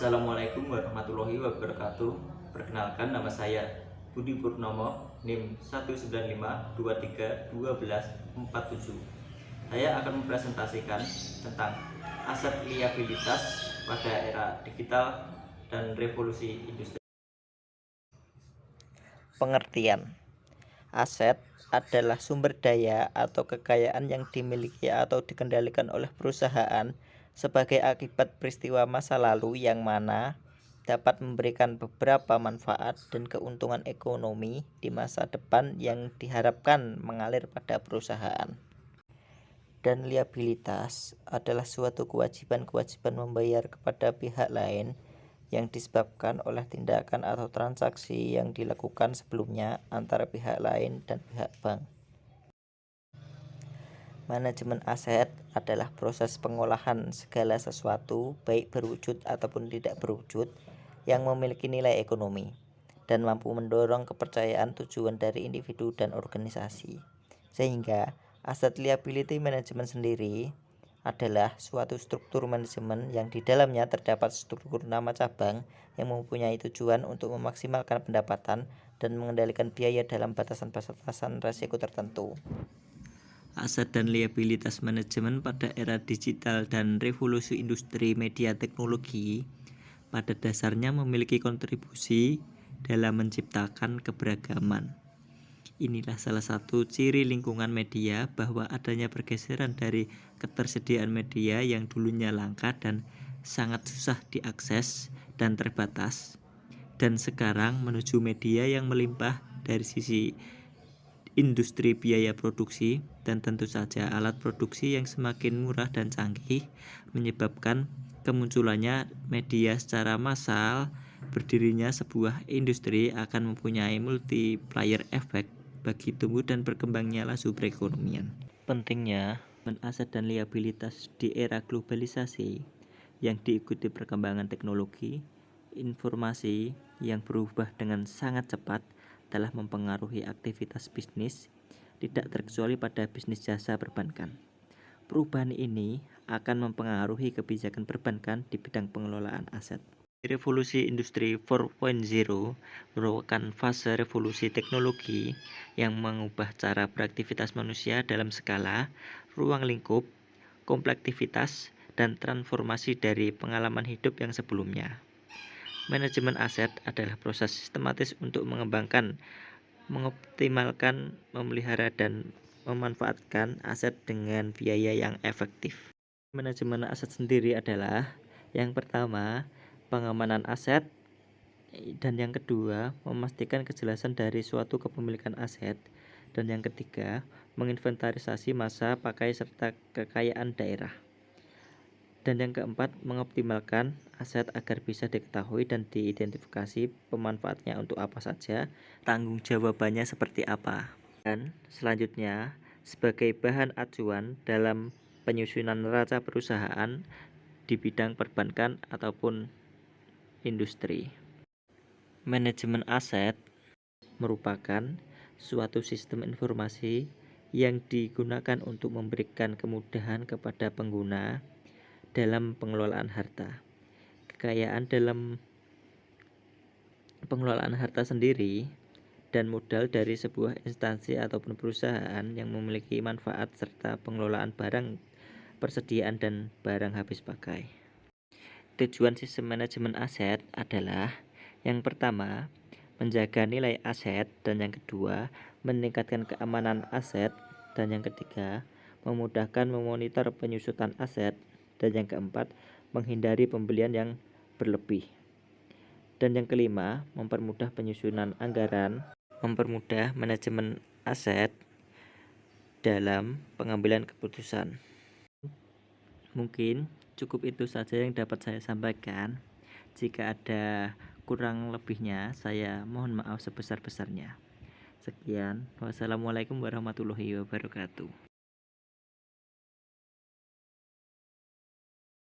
Assalamualaikum warahmatullahi wabarakatuh. Perkenalkan, nama saya Budi Purnomo, NIM 195231247. Saya akan mempresentasikan tentang aset liabilitas pada era digital dan revolusi industri. Pengertian: aset adalah sumber daya atau kekayaan yang dimiliki atau dikendalikan oleh perusahaan sebagai akibat peristiwa masa lalu yang mana dapat memberikan beberapa manfaat dan keuntungan ekonomi di masa depan yang diharapkan mengalir pada perusahaan. Dan liabilitas adalah suatu kewajiban-kewajiban membayar kepada pihak lain yang disebabkan oleh tindakan atau transaksi yang dilakukan sebelumnya antara pihak lain dan pihak bank. Manajemen aset adalah proses pengolahan segala sesuatu, baik berwujud ataupun tidak berwujud, yang memiliki nilai ekonomi dan mampu mendorong kepercayaan tujuan dari individu dan organisasi. Sehingga aset liability management sendiri adalah suatu struktur manajemen yang di dalamnya terdapat struktur nama cabang yang mempunyai tujuan untuk memaksimalkan pendapatan dan mengendalikan biaya dalam batasan-batasan risiko tertentu. Aset dan liabilitas manajemen pada era digital dan revolusi industri media teknologi pada dasarnya memiliki kontribusi dalam menciptakan keberagaman. Inilah salah satu ciri lingkungan media bahwa adanya pergeseran dari ketersediaan media yang dulunya langka dan sangat susah diakses dan terbatas, dan sekarang menuju media yang melimpah dari sisi industri biaya produksi dan tentu saja alat produksi yang semakin murah dan canggih menyebabkan kemunculannya media secara massal. Berdirinya sebuah industri akan mempunyai multiplier effect bagi tumbuh dan berkembangnya laju perekonomian. Pentingnya aset dan liabilitas di era globalisasi yang diikuti perkembangan teknologi informasi yang berubah dengan sangat cepat telah mempengaruhi aktivitas bisnis, tidak terkecuali pada bisnis jasa perbankan. Perubahan ini akan mempengaruhi kebijakan perbankan di bidang pengelolaan aset. Revolusi Industri 4.0 merupakan fase revolusi teknologi yang mengubah cara beraktivitas manusia dalam skala, ruang lingkup, komplektivitas, dan transformasi dari pengalaman hidup yang sebelumnya. Manajemen aset adalah proses sistematis untuk mengembangkan, mengoptimalkan, memelihara, dan memanfaatkan aset dengan biaya yang efektif. Manajemen aset sendiri adalah yang pertama, pengamanan aset, dan yang kedua, memastikan kejelasan dari suatu kepemilikan aset, dan yang ketiga, menginventarisasi masa pakai serta kekayaan daerah. Dan yang keempat, mengoptimalkan aset agar bisa diketahui dan diidentifikasi pemanfaatnya untuk apa saja, tanggung jawabannya seperti apa. Dan selanjutnya, sebagai bahan acuan dalam penyusunan neraca perusahaan di bidang perbankan ataupun industri. Manajemen aset merupakan suatu sistem informasi yang digunakan untuk memberikan kemudahan kepada pengguna dalam pengelolaan harta. Kekayaan dalam pengelolaan harta sendiri dan modal dari sebuah instansi ataupun perusahaan yang memiliki manfaat serta pengelolaan barang persediaan dan barang habis pakai. Tujuan sistem manajemen aset adalah yang pertama, menjaga nilai aset, dan yang kedua, meningkatkan keamanan aset, dan yang ketiga, memudahkan memonitor penyusutan aset, dan yang keempat, menghindari pembelian yang berlebih. Dan yang kelima, mempermudah penyusunan anggaran, mempermudah manajemen aset dalam pengambilan keputusan. Mungkin cukup itu saja yang dapat saya sampaikan. Jika ada kurang lebihnya, saya mohon maaf sebesar-besarnya. Sekian, wassalamualaikum warahmatullahi wabarakatuh.